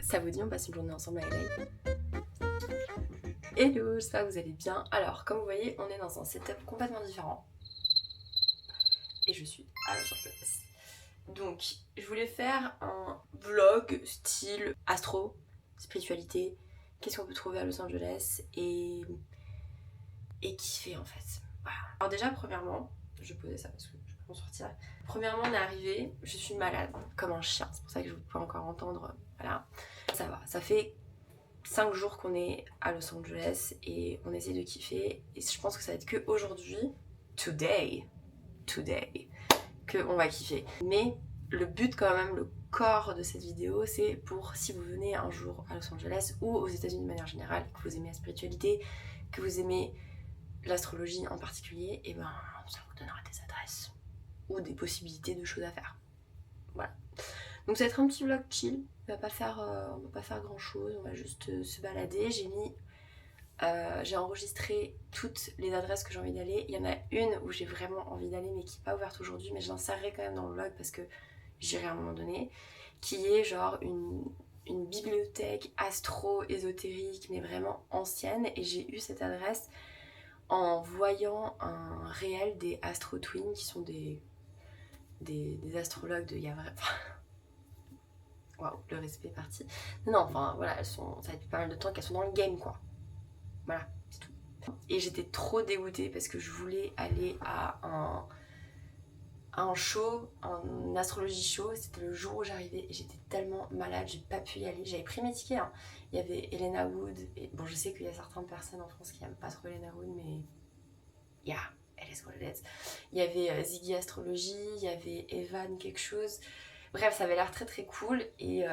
Ça vous dit on passe une journée ensemble à LA? Hello, j'espère que vous allez bien. Alors, comme vous voyez, on est dans un setup complètement différent. Et je suis à Los Angeles. Donc, je voulais faire un vlog style astro, spiritualité, qu'est-ce qu'on peut trouver à Los Angeles et kiffer en fait. Voilà. Alors déjà, premièrement, je vais poser ça parce que je peux en sortir. Premièrement, on est arrivé, je suis malade comme un chien, c'est pour ça que je ne peux pas encore entendre. Voilà, ça va, ça fait 5 jours qu'on est à Los Angeles et on essaie de kiffer. Et je pense que ça va être que aujourd'hui, today, que on va kiffer. Mais le but quand même, le corps de cette vidéo, c'est pour si vous venez un jour à Los Angeles ou aux États-Unis de manière générale, que vous aimez la spiritualité, que vous aimez l'astrologie en particulier, et ben ça vous donnera des adresses ou des possibilités de choses à faire. Voilà. Donc ça va être un petit vlog chill. On va pas faire grand chose, on va juste se balader. J'ai enregistré toutes les adresses que j'ai envie d'aller. Il y en a une où j'ai vraiment envie d'aller mais qui n'est pas ouverte aujourd'hui, mais je l'insérerai quand même dans le vlog parce que j'irai à un moment donné, qui est genre une bibliothèque astro-ésotérique mais vraiment ancienne, et j'ai eu cette adresse en voyant un réel des Astro Twins qui sont des astrologues de Yavre. Waouh, le respect est parti. Non, enfin voilà, ça fait pas mal de temps qu'elles sont dans le game quoi. Voilà, c'est tout. Et j'étais trop dégoûtée parce que je voulais aller à un show, un astrologie show. C'était le jour où j'arrivais et j'étais tellement malade, j'ai pas pu y aller. J'avais pris mes tickets, hein. Il y avait Elena Wood, et bon, je sais qu'il y a certaines personnes en France qui aiment pas trop Elena Wood, mais yeah, elle est what it is. Il y avait Ziggy Astrologie, il y avait Evan quelque chose. Bref, ça avait l'air très très cool et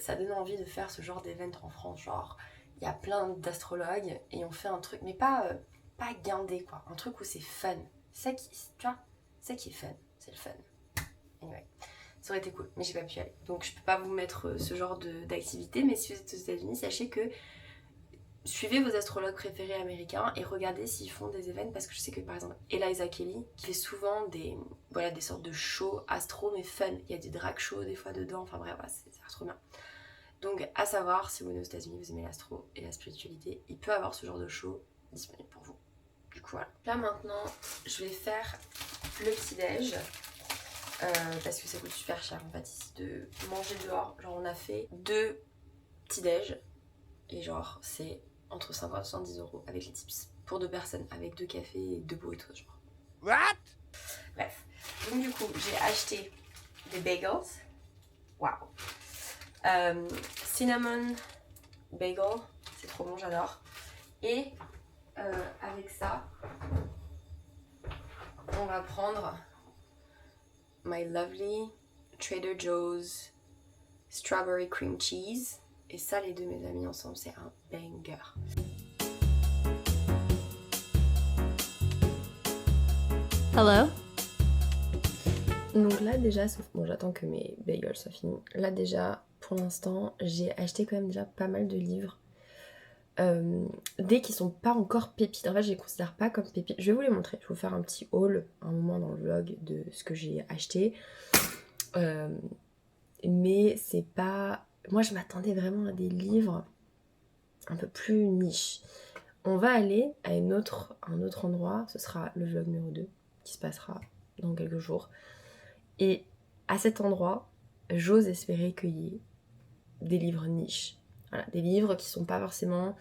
ça donne envie de faire ce genre d'événement en France. Genre, il y a plein d'astrologues et on fait un truc, mais pas guindé quoi. Un truc où c'est fun. C'est ça qui, tu vois, c'est ça qui est fun. C'est le fun. Anyway, ça aurait été cool, mais j'ai pas pu y aller. Donc je peux pas vous mettre ce genre d'activité, mais si vous êtes aux États-Unis, sachez que suivez vos astrologues préférés américains et regardez s'ils font des événements, parce que je sais que par exemple Eliza Kelly qui fait souvent des sortes de shows astro mais fun. Il y a des drag shows des fois dedans, enfin bref, voilà, c'est trop bien. Donc à savoir, si vous venez aux États-Unis, vous aimez l'astro et la spiritualité, il peut avoir ce genre de show disponible pour vous. Du coup voilà. Là maintenant, je vais faire le petit déj. Parce que ça coûte super cher en fait ici de manger dehors. Genre on a fait 2 petits déj et genre c'est entre 50 et 70 € avec les tips pour 2 personnes, avec 2 cafés et 2 burritos genre. What? Bref, donc du coup j'ai acheté des bagels. Waouh. Cinnamon bagel, c'est trop bon, j'adore. Et avec ça, on va prendre My Lovely Trader Joe's Strawberry Cream Cheese. Et ça, les deux, mes amis, ensemble, c'est un banger. Hello. Donc là, déjà, bon, j'attends que mes bagels soient finis. Là, déjà, pour l'instant, j'ai acheté quand même déjà pas mal de livres. Des qui sont pas encore pépites. En fait, je les considère pas comme pépites. Je vais vous les montrer. Je vais vous faire un petit haul, un moment dans le vlog de ce que j'ai acheté. Mais c'est pas... Moi, je m'attendais vraiment à des livres un peu plus niche. On va aller à un autre endroit. Ce sera le vlog numéro 2 qui se passera dans quelques jours. Et à cet endroit, j'ose espérer qu'il y ait des livres niches. Voilà, des livres qui sont pas forcément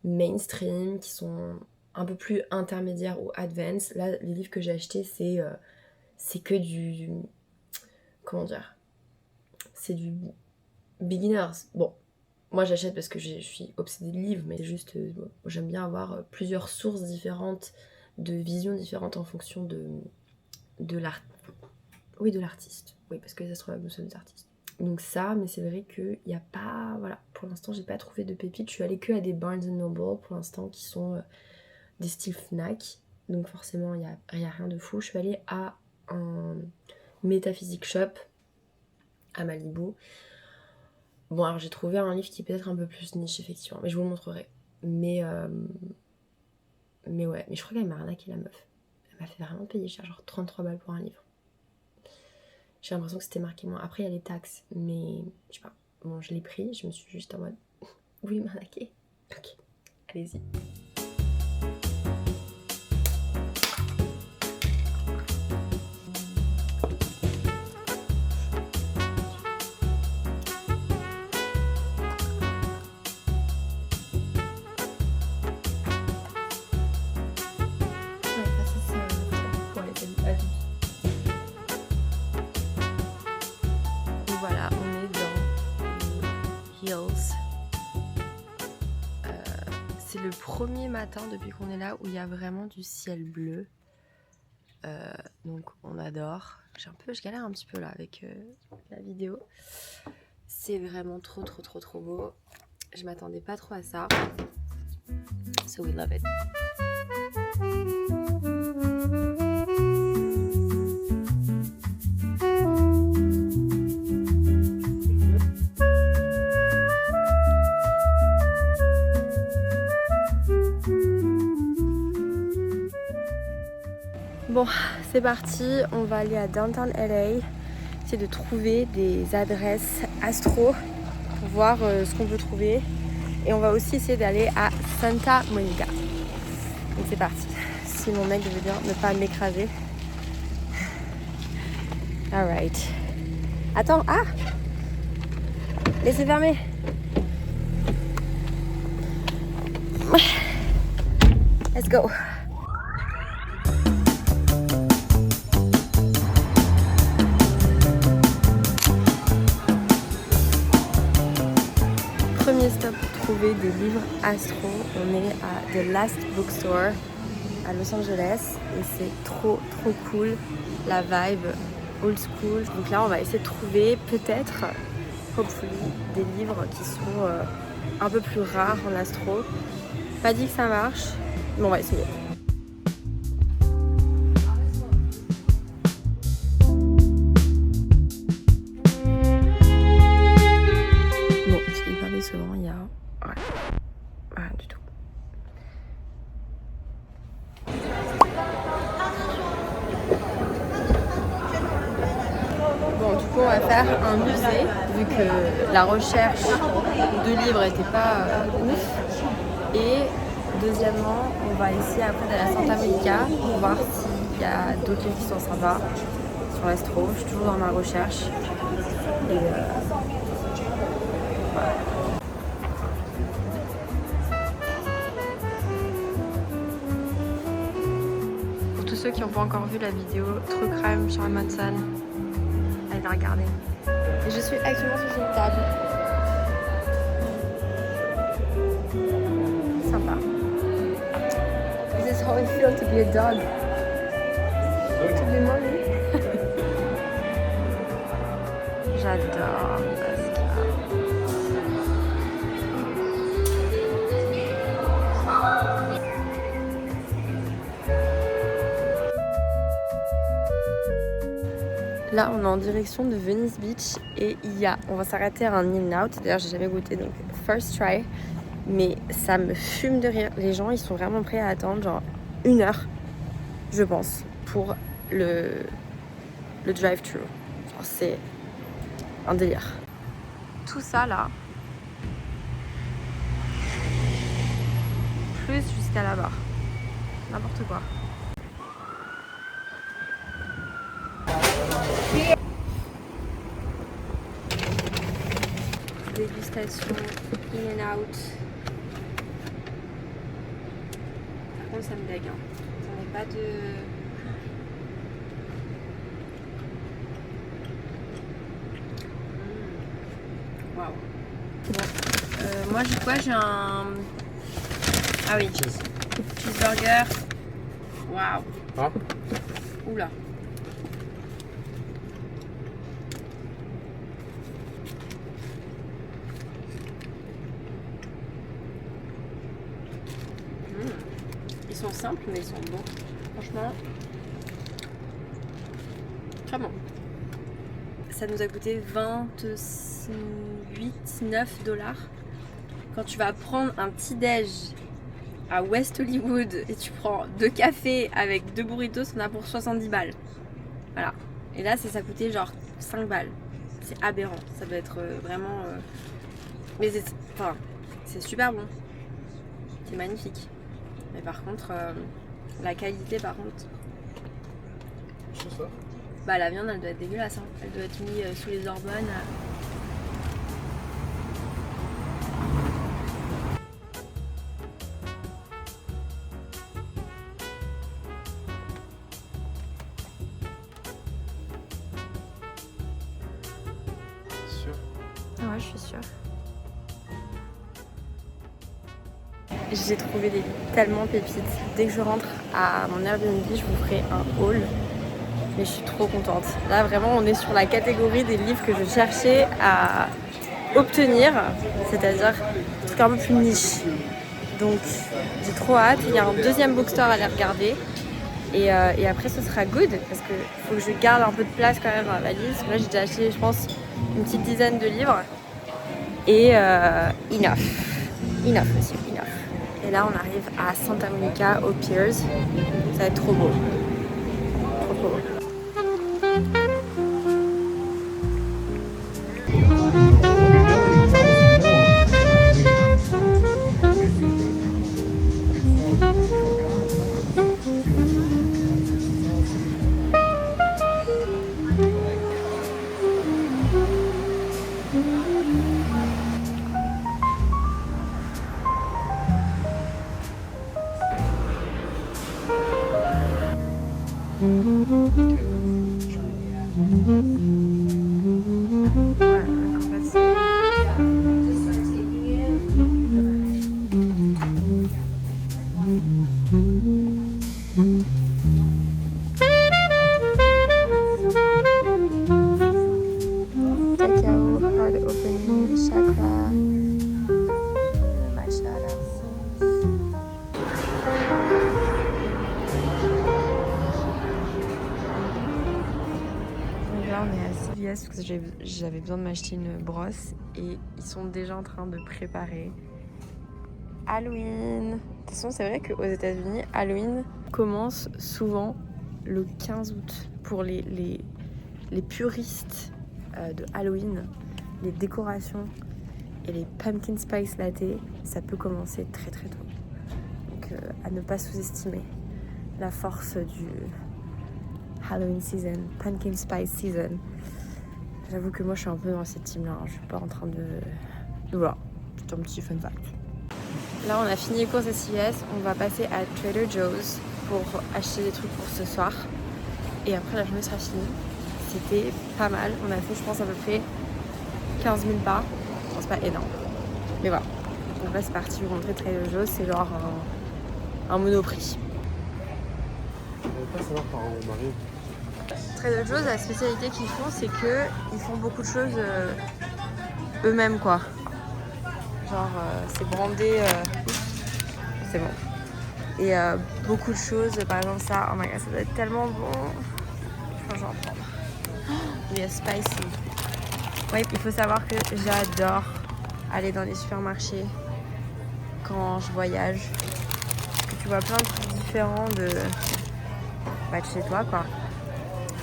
mainstream, qui sont un peu plus intermédiaires ou advanced. Là, les livres que j'ai achetés, c'est que du... Comment dire ? C'est du beginners. Bon, moi j'achète parce que je suis obsédée de livres, mais juste, j'aime bien avoir plusieurs sources différentes, de visions différentes en fonction de l'artiste. Oui, parce que les astrologues nous sommes des artistes. Donc ça, mais c'est vrai qu'il n'y a pas... Voilà, pour l'instant, j'ai pas trouvé de pépites. Je suis allée que à des Barnes & Noble, pour l'instant, qui sont des styles Fnac. Donc forcément, il n'y a rien de fou. Je suis allée à un Metaphysic Shop à Malibu. Bon, alors j'ai trouvé un livre qui est peut-être un peu plus niche, effectivement. Mais je vous le montrerai. Mais ouais, mais je crois qu'elle m'a arnaqué, la meuf. Elle m'a fait vraiment payer cher, genre 33 balles pour un livre. J'ai l'impression que c'était marqué moins. Après, il y a les taxes, mais je sais pas. Bon, je l'ai pris, je me suis juste en mode, vous voulez m'arnaquer? Ok, allez-y. Voilà, on est dans les Hills. C'est le premier matin depuis qu'on est là où il y a vraiment du ciel bleu. Donc on adore. Je galère un petit peu là avec la vidéo. C'est vraiment trop beau. Je m'attendais pas trop à ça. So we love it. Bon, c'est parti, on va aller à Downtown LA, essayer de trouver des adresses astro pour voir ce qu'on peut trouver. Et on va aussi essayer d'aller à Santa Monica. Donc c'est parti, si mon mec veut bien ne pas m'écraser. Alright. Attends, ah! Laissez fermer. Let's go. Premier stop pour trouver des livres astro. On est à The Last Bookstore à Los Angeles et c'est trop cool, la vibe old school. Donc là on va essayer de trouver peut-être, hopefully, des livres qui sont un peu plus rares en astro. Pas dit que ça marche, mais on va essayer. Souvent il y a rien du tout. Bon, du coup on va faire un musée vu que la recherche de livres n'était pas ouf. Et deuxièmement on va essayer après d'aller à Santa Monica pour voir s'il y a d'autres livres qui sont sympas sur l'astro. Je suis toujours dans ma recherche et voilà. Ceux qui n'ont pas encore vu la vidéo True Crime sur Amazon, allez la regarder. Et je suis actuellement sur une table. Sympa. This is how it feels to be a dog. To be mommy. J'adore Pascal. Là on est en direction de Venice Beach et on va s'arrêter à un In-N-Out. D'ailleurs j'ai jamais goûté, donc first try. Mais ça me fume de rire. Les gens ils sont vraiment prêts à attendre genre 1 heure, je pense, pour le drive-thru. C'est un délire. Tout ça là, plus jusqu'à là-bas. N'importe quoi. Dégustation In-N-Out. Par contre ça me dégue, hein. J'en ai pas de... Waouh. Bon. Moi j'ai quoi? J'ai un... Ah oui. Cheeseburger. Waouh. Ah. Oula. Ils sont simples mais ils sont bons. Franchement, très bon. Ça nous a coûté 9 $. Quand tu vas prendre un petit déj à West Hollywood et tu prends 2 cafés avec 2 burritos, on a pour 70 balles. Voilà. Et là ça coûtait genre 5 balles. c'est aberrant. Ça doit être vraiment... Mais c'est super bon. C'est magnifique. Mais par contre, la qualité par contre... C'est ça? Bah la viande elle doit être dégueulasse. Hein. Elle doit être mise sous les hormones. Sûr? Ouais, je suis sûre. J'ai trouvé des livres tellement pépites. Dès que je rentre à mon Airbnb, je vous ferai un haul. Mais je suis trop contente. Là, vraiment, on est sur la catégorie des livres que je cherchais à obtenir. C'est-à-dire des trucs un peu plus niche. Donc, j'ai trop hâte. Il y a un deuxième bookstore à aller regarder. Et après, ce sera good. Parce qu'il faut que je garde un peu de place quand même dans la valise. Là, j'ai déjà acheté, je pense, une petite dizaine de livres. Et enough. Enough, monsieur, enough. Et là, on arrive à Santa Monica, au Piers. Ça va être trop beau. Trop beau. Cacao, hard opening, chakra, matcha. Là on est à CVS parce que j'avais besoin de m'acheter une brosse et ils sont déjà en train de préparer Halloween. De toute façon c'est vrai qu'aux États-Unis Halloween commence souvent le 15 août pour les puristes de Halloween. Les décorations et les pumpkin spice latte, ça peut commencer très très tôt. Donc à ne pas sous-estimer la force du Halloween season, pumpkin spice season. J'avoue que moi je suis un peu dans cette team là, hein. Je suis pas en train de... Voilà, c'est un petit fun fact. Là on a fini les courses à CVS, on va passer à Trader Joe's pour acheter des trucs pour ce soir. Et après la journée sera finie. C'était pas mal, on a fait je pense à peu près 15 000 pas. Bon, c'est pas énorme, mais voilà. Donc là c'est parti, vous montrer Trader Joe's, c'est genre un monoprix. Je ne pas savoir par où on arrive. Trader Joe's, la spécialité qu'ils font, c'est qu'ils font beaucoup de choses eux-mêmes, quoi. Genre, c'est brandé... c'est bon. Et beaucoup de choses, par exemple ça, oh my god, ça doit être tellement bon. Je pense que je vais en prendre. Il y a spicy. Oui, il faut savoir que j'adore aller dans les supermarchés quand je voyage. Parce que tu vois plein de trucs différents de chez toi, quoi.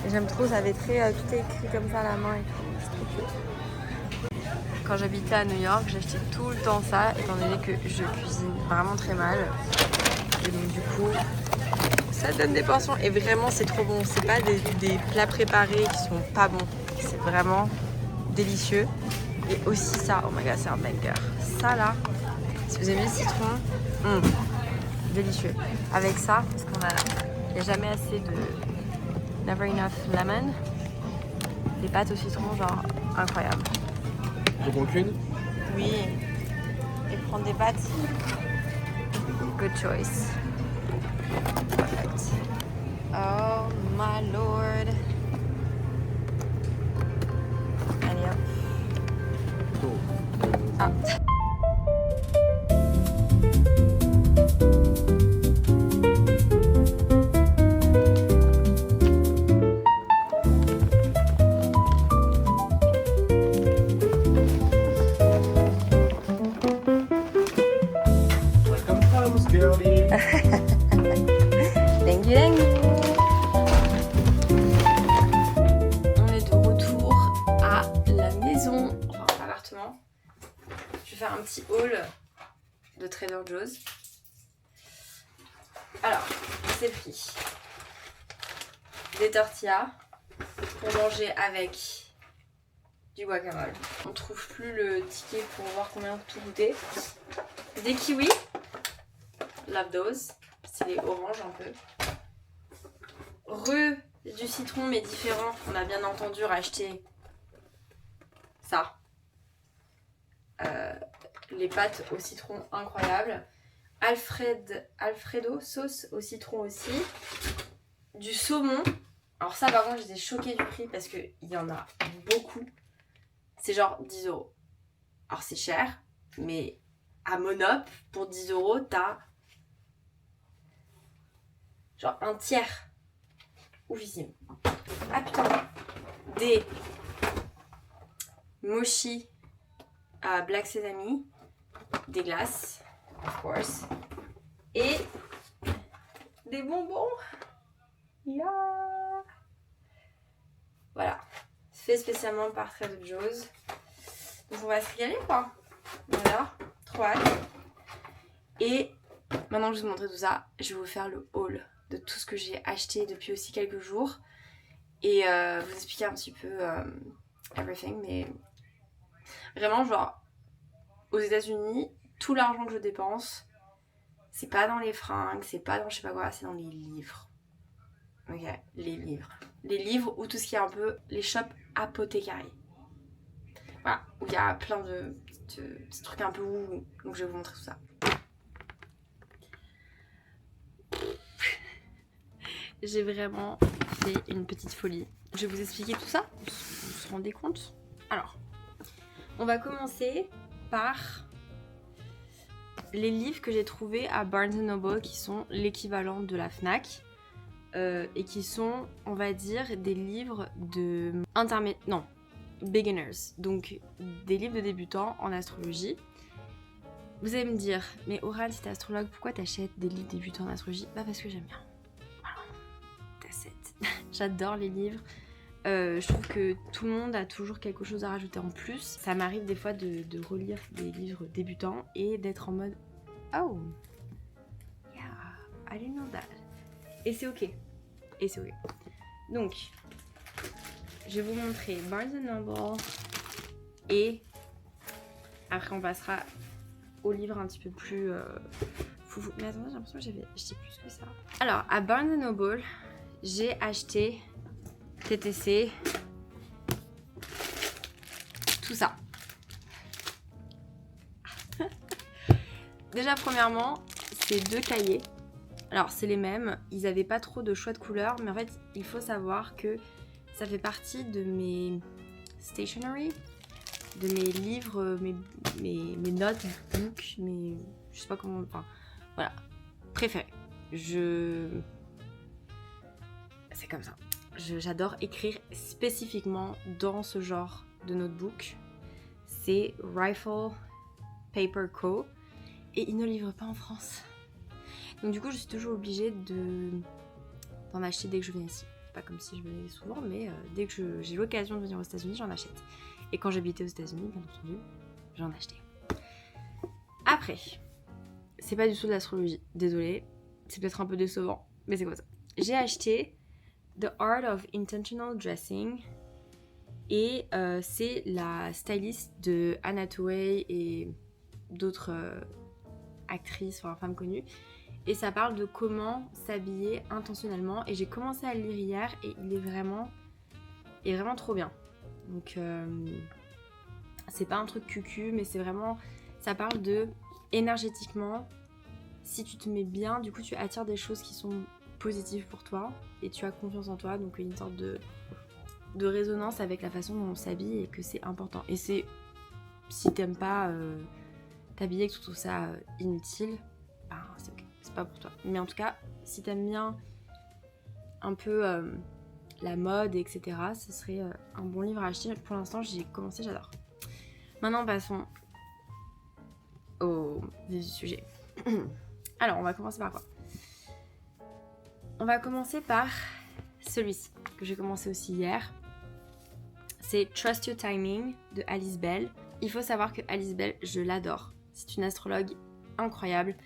Et j'aime trop, ça avait très... tout est écrit comme ça à la main et tout. C'est trop cute. Quand j'habitais à New York, j'achetais tout le temps ça, étant donné que je cuisine vraiment très mal. Et donc du coup, ça donne des portions. Et vraiment, c'est trop bon. C'est pas des plats préparés qui sont pas bons. C'est vraiment délicieux. Et aussi ça, oh my god, c'est un banger. Ça là, si vous aimez le citron, délicieux. Avec ça, parce qu'on a... Il n'y a jamais assez de never enough lemon. Les pâtes au citron, genre incroyable. Donc on cuisine? Oui. Et prendre des pâtes. Good choice. Perfect. Oh my lord. Allez hop. Ah. Thank you, thank you. On est de retour à faire un petit haul de Trader Joe's. Alors, c'est pris des tortillas pour manger avec du guacamole. On trouve plus le ticket pour voir combien tout coûtait. Des kiwis, love those, c'est les oranges un peu. Du citron mais différent, on a bien entendu racheter ça. Les pâtes au citron incroyables. Alfredo sauce au citron aussi. Du saumon. Alors ça par contre j'étais choquée du prix parce qu'il y en a beaucoup. C'est genre 10 €. Alors c'est cher, mais à Monop, pour 10 € t'as genre un tiers. Oufissime. Ah putain. Des mochi à Black Sesame. Des glaces, of course. Et des bonbons. Yeah. Voilà. Fait spécialement par Trader Joe's. Donc on va se régaler quoi. Voilà. Trop hâte. Et maintenant que je vous ai montré tout ça, je vais vous faire le haul de tout ce que j'ai acheté depuis aussi quelques jours. Et vous expliquer un petit peu everything. Mais vraiment genre aux États-Unis, tout l'argent que je dépense, c'est pas dans les fringues, c'est pas dans je sais pas quoi, c'est dans les livres. Ok, les livres. Les livres ou tout ce qui est un peu les shops apothécaries. Voilà, où il y a plein de petits trucs un peu ouh. Donc je vais vous montrer tout ça. J'ai vraiment fait une petite folie. Je vais vous expliquer tout ça, vous vous rendez compte? Alors, on va commencer par les livres que j'ai trouvés à Barnes & Noble qui sont l'équivalent de la Fnac et qui sont, on va dire, des livres de beginners, donc des livres de débutants en astrologie. Vous allez me dire, mais Aurane, si t'es astrologue, pourquoi t'achètes des livres débutants en astrologie? Bah parce que j'aime bien. Voilà, that's it. J'adore les livres. Je trouve que tout le monde a toujours quelque chose à rajouter en plus. Ça m'arrive des fois de relire des livres débutants et d'être en mode oh, yeah, I didn't know that. Et c'est ok. Et c'est ok. Donc, je vais vous montrer Barnes & Noble et après on passera au livre un petit peu plus foufou. Mais attendez, j'ai l'impression que j'ai plus que ça. Alors, à Barnes & Noble, j'ai acheté TTC, tout ça. Déjà premièrement, c'est 2 cahiers. Alors c'est les mêmes, ils n'avaient pas trop de choix de couleurs, mais en fait il faut savoir que ça fait partie de mes stationery, de mes livres, mes notebooks, mes je sais pas comment, enfin voilà, préférés. C'est comme ça. J'adore écrire spécifiquement dans ce genre de notebook. C'est Rifle Paper Co. Et ils ne livrent pas en France. Donc du coup, je suis toujours obligée d'en acheter dès que je viens ici. Pas comme si je venais souvent, mais dès que j'ai l'occasion de venir aux États-Unis, j'en achète. Et quand j'habitais aux États-Unis, bien entendu, j'en achetais. Après, c'est pas du tout de l'astrologie. Désolée, c'est peut-être un peu décevant, mais c'est comme ça. J'ai acheté The Art of Intentional Dressing et c'est la styliste de Anne Hathaway et d'autres actrices, enfin femmes connues, et ça parle de comment s'habiller intentionnellement et j'ai commencé à le lire hier et il est vraiment trop bien. Donc c'est pas un truc cucu mais c'est vraiment, ça parle de énergétiquement, si tu te mets bien, du coup tu attires des choses qui sont positive pour toi et tu as confiance en toi, donc une sorte de résonance avec la façon dont on s'habille et que c'est important. Et c'est, si t'aimes pas t'habiller, que tu trouves ça inutile, ben c'est ok, c'est pas pour toi. Mais en tout cas, si t'aimes bien un peu la mode, etc., ce serait un bon livre à acheter. Pour l'instant, j'ai commencé, j'adore. Maintenant, passons au vif du sujet. Alors, on va commencer par quoi? On va commencer par celui-ci, que j'ai commencé aussi hier. C'est Trust Your Timing de Alice Bell. il faut savoir que Alice Bell, je l'adore. C'est une astrologue incroyable.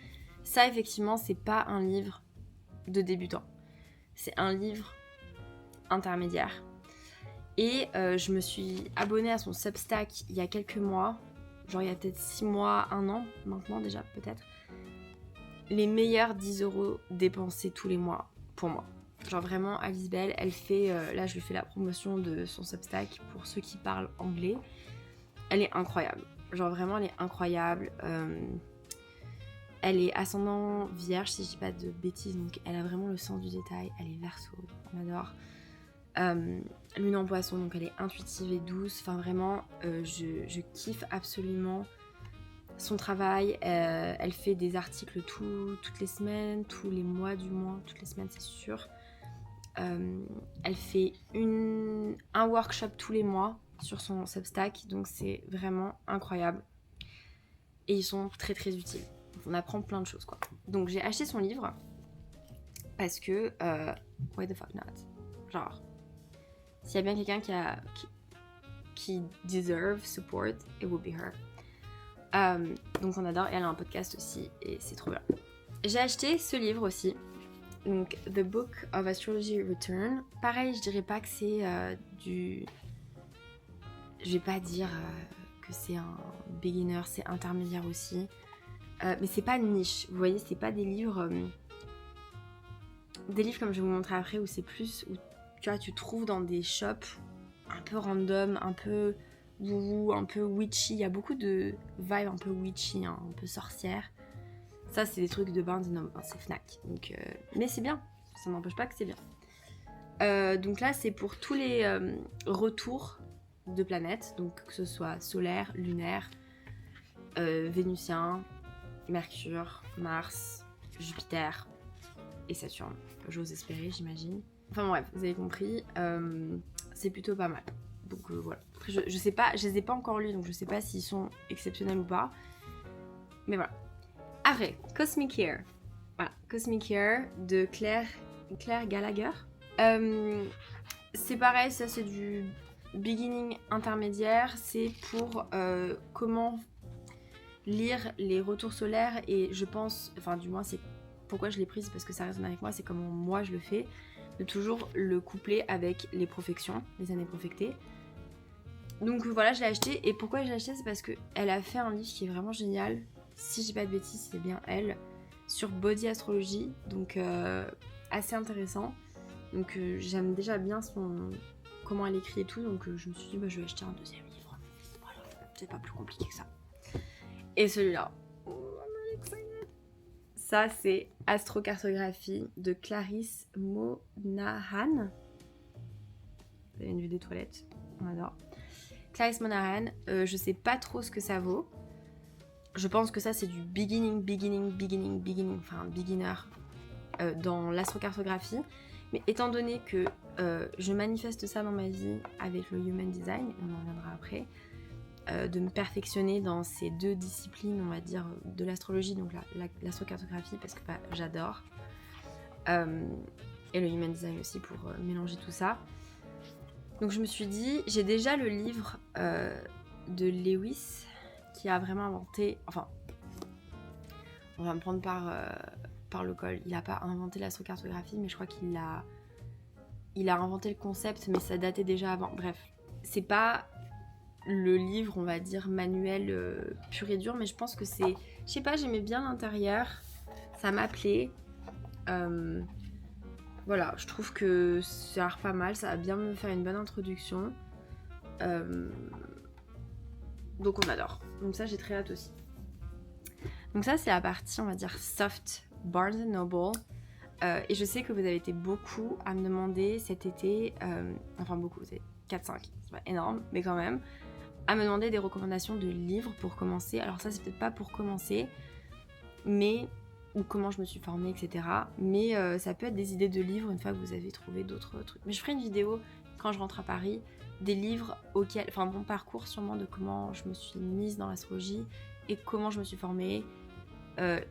Ça, effectivement, c'est pas un livre de débutant. C'est un livre intermédiaire. Et je me suis abonnée à son Substack il y a quelques mois. Genre il y a peut-être 6 mois, 1 an maintenant déjà peut-être. Les meilleurs 10 € dépensés tous les mois pour moi. Genre vraiment Alice Bell, elle fait... là je lui fais la promotion de son Substack pour ceux qui parlent anglais. Elle est incroyable. Genre vraiment elle est incroyable. Elle est ascendant vierge si je dis pas de bêtises. Donc elle a vraiment le sens du détail. Elle est verso, on adore. Lune en poisson, donc elle est intuitive et douce. Enfin vraiment, je kiffe absolument son travail. Elle fait des articles toutes les semaines, tous les mois du moins, toutes les semaines c'est sûr. Elle fait un workshop tous les mois sur son Substack, donc c'est vraiment incroyable. Et ils sont très très utiles. On apprend plein de choses quoi. Donc j'ai acheté son livre parce que why the fuck not? Genre s'il y a bien quelqu'un qui deserve support, it will be her. Donc on adore, et elle a un podcast aussi, et c'est trop bien. J'ai acheté ce livre aussi, donc The Book of Astrology Return. Pareil, je dirais pas que c'est du... Je vais pas dire que c'est un beginner, c'est intermédiaire aussi. Mais c'est pas niche, vous voyez, c'est pas des livres... des livres comme je vais vous montrer après, où c'est plus... Où, tu vois, tu trouves dans des shops un peu random, un peu wouhou, un peu witchy. Il y a beaucoup de vibes un peu witchy, hein, un peu sorcière. Ça, c'est des trucs de Barnes & Noble, c'est Fnac. Donc, mais c'est bien, ça n'empêche pas que c'est bien. Donc là, c'est pour tous les retours de planètes, donc que ce soit solaire, lunaire, vénusien, Mercure, Mars, Jupiter et Saturne. J'ose espérer, j'imagine. Enfin bref, vous avez compris, c'est plutôt pas mal. Donc voilà. Après, je sais pas, je les ai pas encore lus, donc je sais pas s'ils sont exceptionnels ou pas. Mais voilà. Après, Cosmic Hair. Voilà, Cosmic Hair de Claire Gallagher. C'est pareil, ça c'est du beginning intermédiaire. C'est pour comment lire les retours solaires, et je pense, enfin du moins c'est pourquoi je l'ai prise, parce que ça résonne avec moi, c'est comment moi je le fais. De toujours le coupler avec les profections, les années profectées. Donc voilà, je l'ai acheté. Et pourquoi je l'ai acheté, c'est parce qu'elle a fait un livre qui est vraiment génial. Si je dis pas de bêtises, c'est bien elle. Sur Body Astrology. Donc assez intéressant. Donc j'aime déjà bien comment elle écrit et tout. Donc je me suis dit, je vais acheter un deuxième livre. Voilà, c'est pas plus compliqué que ça. Et celui-là. Ça, c'est Astrocartographie de Clarisse Monahan. Vous avez une vue des toilettes, on adore. Clarisse Monahan, je sais pas trop ce que ça vaut. Je pense que ça, c'est du beginning, enfin beginner dans l'astrocartographie. Mais étant donné que je manifeste ça dans ma vie avec le Human Design, on en reviendra après, de me perfectionner dans ces deux disciplines, on va dire, de l'astrologie, donc l'astrocartographie, parce que j'adore, et le Human Design aussi pour mélanger tout ça. Donc je me suis dit, j'ai déjà le livre de Lewis, qui a vraiment inventé, enfin, on va me prendre par le col, il n'a pas inventé l'astrocartographie, mais je crois qu'il a inventé le concept, mais ça datait déjà avant. Bref, c'est pas le livre, on va dire, manuel pur et dur, mais je pense que c'est... Je sais pas, j'aimais bien l'intérieur, ça m'appelait. Voilà, je trouve que ça a l'air pas mal, ça va bien me faire une bonne introduction. Donc on adore. Donc ça, j'ai très hâte aussi. Donc ça, c'est la partie, on va dire, soft, Barnes & Noble. Et je sais que vous avez été beaucoup à me demander cet été, enfin beaucoup, c'est 4-5, c'est pas énorme, mais quand même, à me demander des recommandations de livres pour commencer. Alors ça, c'est peut-être pas pour commencer, mais... ou comment je me suis formée, etc. Mais ça peut être des idées de livres une fois que vous avez trouvé d'autres trucs. Mais je ferai une vidéo quand je rentre à Paris, des livres auxquels... Enfin, mon parcours sûrement de comment je me suis mise dans l'astrologie et comment je me suis formée.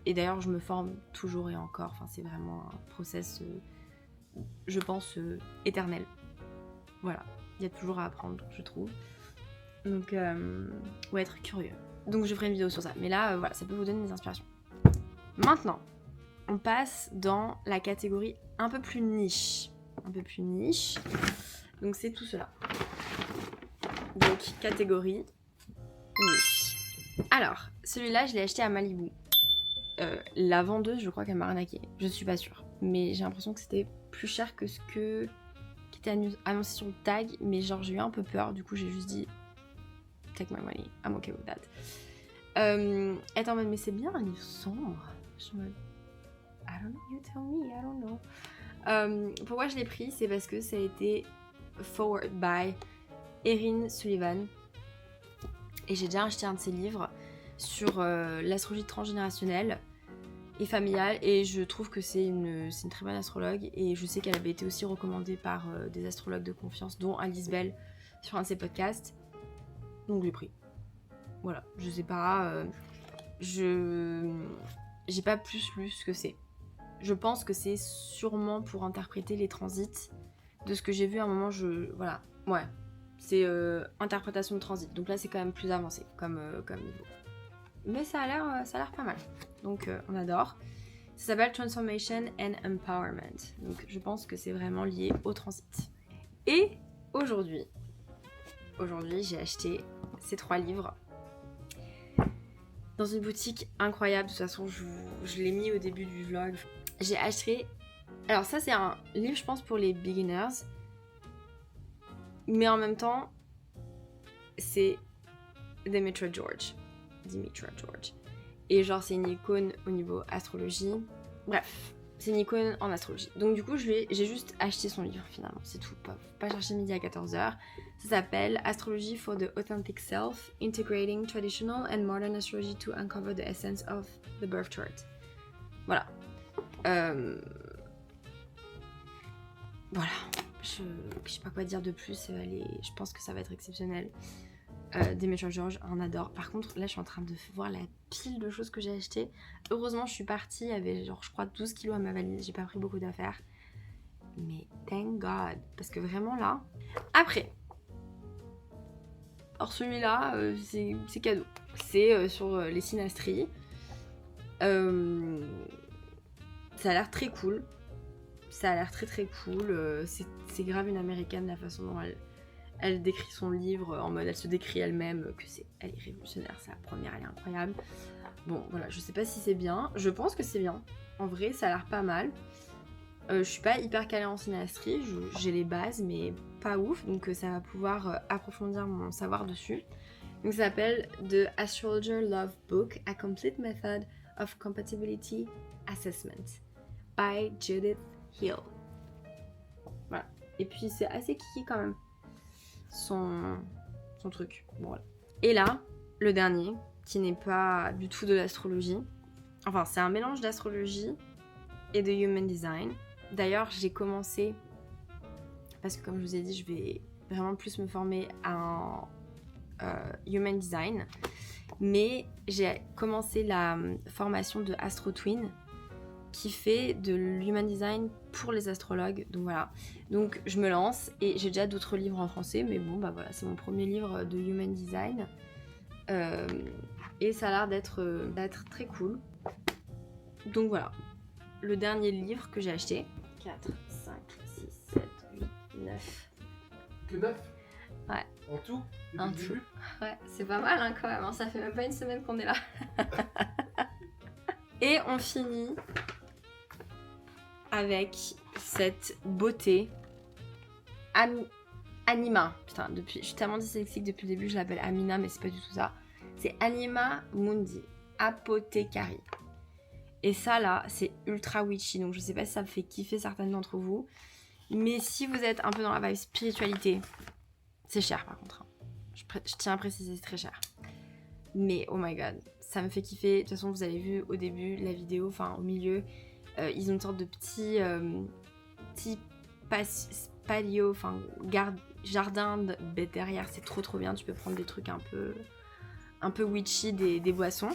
Et d'ailleurs, je me forme toujours et encore. Enfin, c'est vraiment un process, je pense, éternel. Voilà, il y a toujours à apprendre, je trouve. Donc, ouais, être curieux. Donc je ferai une vidéo sur ça. Mais là, voilà, ça peut vous donner des inspirations. Maintenant, on passe dans la catégorie un peu plus niche. Un peu plus niche. Donc c'est tout cela. Donc, catégorie niche. Alors, celui-là, je l'ai acheté à Malibu. La vendeuse, je crois qu'elle m'a arnaqué. Je suis pas sûre. Mais j'ai l'impression que c'était plus cher que ce qui était annoncé sur le tag. Mais genre, j'ai eu un peu peur. Du coup, j'ai juste dit take my money. I'm okay with that. Elle est en mode, mais c'est bien un livre sombre. Je suis en mode, I don't know, you tell me, I don't know. Pourquoi je l'ai pris? C'est parce que ça a été forward by Erin Sullivan. Et j'ai déjà acheté un de ses livres sur l'astrologie transgénérationnelle et familiale. Et je trouve que c'est une très bonne astrologue. Et je sais qu'elle avait été aussi recommandée par des astrologues de confiance, dont Alice Bell sur un de ses podcasts. Donc j'ai pris. Voilà, je sais pas. J'ai pas plus lu ce que c'est. Je pense que c'est sûrement pour interpréter les transits. De ce que j'ai vu à un moment, voilà. Ouais. C'est interprétation de transit. Donc là, c'est quand même plus avancé comme niveau. Mais ça a l'air pas mal. Donc on adore. Ça s'appelle Transformation and Empowerment. Donc je pense que c'est vraiment lié au transit. Et aujourd'hui, j'ai acheté ces 3 livres dans une boutique incroyable. De toute façon, je l'ai mis au début du vlog. J'ai acheté... Alors ça, c'est un livre, je pense, pour les beginners. Mais en même temps, c'est Dimitra George. Et genre, c'est une icône au niveau astrologie. Bref, c'est une icône en astrologie. Donc du coup, j'ai juste acheté son livre finalement. C'est tout. Pas chercher midi à 14h. Ça s'appelle Astrology for the Authentic Self, Integrating Traditional and Modern Astrology to Uncover the Essence of the Birth Chart. Voilà. Voilà. Je sais pas quoi dire de plus. Je pense que ça va être exceptionnel. Dimitra George, on adore. Par contre, là, je suis en train de voir la pile de choses que j'ai achetées. Heureusement, je suis partie. Il y avait genre, je crois, 12 kilos à ma valise. J'ai pas pris beaucoup d'affaires. Mais thank God. Parce que vraiment là... Après. Alors celui-là, c'est cadeau. C'est sur les synastries. Ça a l'air très cool. Ça a l'air très cool. C'est grave une américaine la façon dont elle décrit son livre. En mode, elle se décrit elle-même elle est révolutionnaire. C'est la première, elle est incroyable. Bon, voilà, je sais pas si c'est bien. Je pense que c'est bien. En vrai, ça a l'air pas mal. Je suis pas hyper calée en synastrie. J'ai les bases, mais pas ouf. Donc ça va pouvoir approfondir mon savoir dessus. Donc ça s'appelle The Astrologer Love Book, A Complete Method of Compatibility Assessment by Judith Hill. Voilà. Et puis c'est assez kiki quand même. Son truc. Bon, voilà. Et là, le dernier, qui n'est pas du tout de l'astrologie. Enfin, c'est un mélange d'astrologie et de human design. D'ailleurs, j'ai commencé, parce que comme je vous ai dit, je vais vraiment plus me former à human design. Mais j'ai commencé la formation de Astro Twin, qui fait de l'human design pour les astrologues. Donc voilà. Donc je me lance et j'ai déjà d'autres livres en français, mais bon bah voilà, c'est mon premier livre de human design. Et ça a l'air d'être très cool. Donc voilà. Le dernier livre que j'ai acheté. 4, 5, 6, 7, 8, 9. Que 9? Ouais. En tout? En tout. Ouais, c'est pas mal hein, quand même. Hein. Ça fait même pas une semaine qu'on est là. Et on finit avec cette beauté Anima. Putain, je suis tellement dyslexique depuis le début, je l'appelle Amina, mais c'est pas du tout ça. C'est Anima Mundi Apothecary. Et ça là, c'est ultra witchy, donc je sais pas si ça me fait kiffer certaines d'entre vous. Mais si vous êtes un peu dans la vibe spiritualité, c'est cher par contre. Je tiens à préciser, c'est très cher. Mais oh my god, ça me fait kiffer. De toute façon, vous avez vu au début la vidéo, enfin au milieu, ils ont une sorte de petit patio, enfin jardin derrière. C'est trop bien. Tu peux prendre des trucs un peu witchy, des boissons.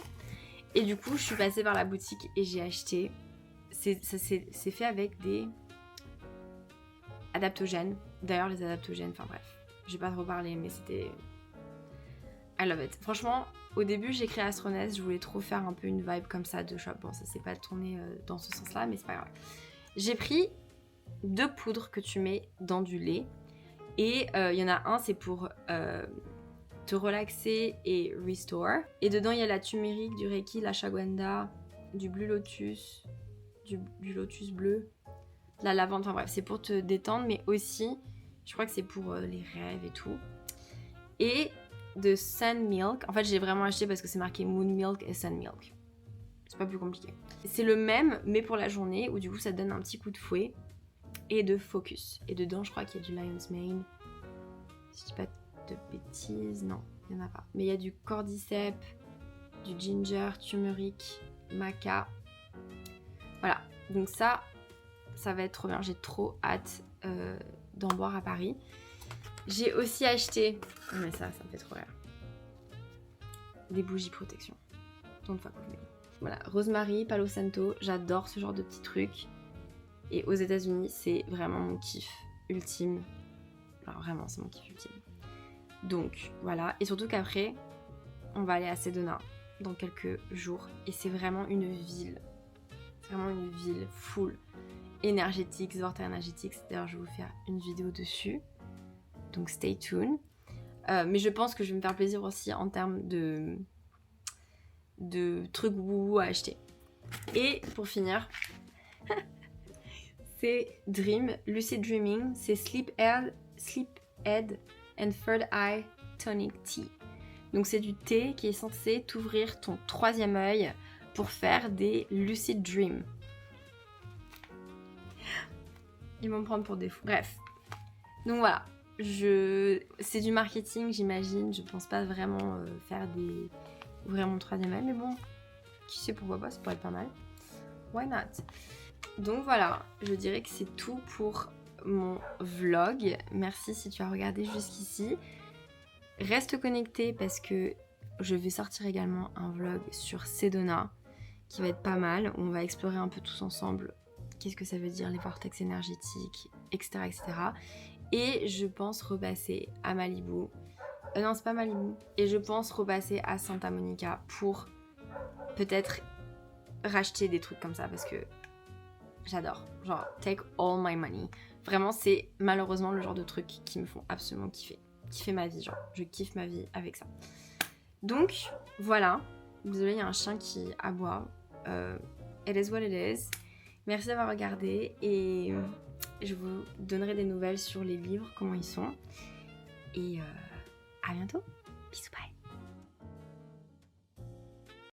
Et du coup, je suis passée par la boutique et j'ai acheté. C'est fait avec des adaptogènes. D'ailleurs, les adaptogènes, enfin bref, je vais pas trop parler, mais c'était I love it. Franchement, au début, j'ai créé Astronest, je voulais trop faire un peu une vibe comme ça de shop. Bon, ça s'est pas tourné dans ce sens-là, mais c'est pas grave. J'ai pris 2 poudres que tu mets dans du lait. Et il y en a un, c'est pour te relaxer et restore. Et dedans, il y a la turmeric, du reiki, la ashwagandha, du blue lotus, du lotus bleu, la lavande. Enfin bref, c'est pour te détendre, mais aussi, je crois que c'est pour les rêves et tout. Et de Sun Milk. En fait, j'ai vraiment acheté parce que c'est marqué Moon Milk et Sun Milk. C'est pas plus compliqué. C'est le même, mais pour la journée, où du coup, ça donne un petit coup de fouet et de focus. Et dedans, je crois qu'il y a du Lion's Mane. Si je dis pas de bêtises, non, il n'y en a pas. Mais il y a du cordyceps, du ginger, turmeric, maca. Voilà, donc ça va être trop bien. J'ai trop hâte d'en boire à Paris. J'ai aussi acheté, mais ça me fait trop rire, des bougies protection. Don't fuck with me. Voilà, rosemary, palo santo, j'adore ce genre de petits trucs. Et aux États-Unis, c'est vraiment mon kiff ultime. Alors vraiment, c'est mon kiff ultime. Donc voilà, et surtout qu'après, on va aller à Sedona dans quelques jours. Et c'est vraiment une ville. C'est vraiment une ville full énergétique, vortex énergétique. D'ailleurs, je vais vous faire une vidéo dessus. Donc stay tuned. Mais je pense que je vais me faire plaisir aussi en termes de trucs wouhou à acheter. Et pour finir, c'est Dream, Lucid Dreaming, c'est Sleephead and Third Eye Tonic Tea. Donc c'est du thé qui est censé t'ouvrir ton 3e œil pour faire des lucid dreams. Ils vont me prendre pour des fous. Bref. Donc voilà. C'est du marketing, j'imagine. Je pense pas vraiment ouvrir mon 3e œil, mais bon, qui sait, pourquoi pas, ça pourrait être pas mal. Why not? Donc voilà, je dirais que c'est tout pour mon vlog. Merci si tu as regardé jusqu'ici. Reste connecté parce que je vais sortir également un vlog sur Sedona qui va être pas mal. On va explorer un peu tous ensemble qu'est-ce que ça veut dire les vortex énergétiques, etc. etc. Et je pense repasser à Malibu. Non, c'est pas Malibu. Et je pense repasser à Santa Monica pour peut-être racheter des trucs comme ça parce que j'adore. Genre, take all my money. Vraiment, c'est malheureusement le genre de trucs qui me font absolument kiffer. Kiffer ma vie, genre. Je kiffe ma vie avec ça. Donc, voilà. Désolée, il y a un chien qui aboie. It is what it is. Merci d'avoir regardé et je vous donnerai des nouvelles sur les livres, comment ils sont. Et à bientôt. Bisous, bye.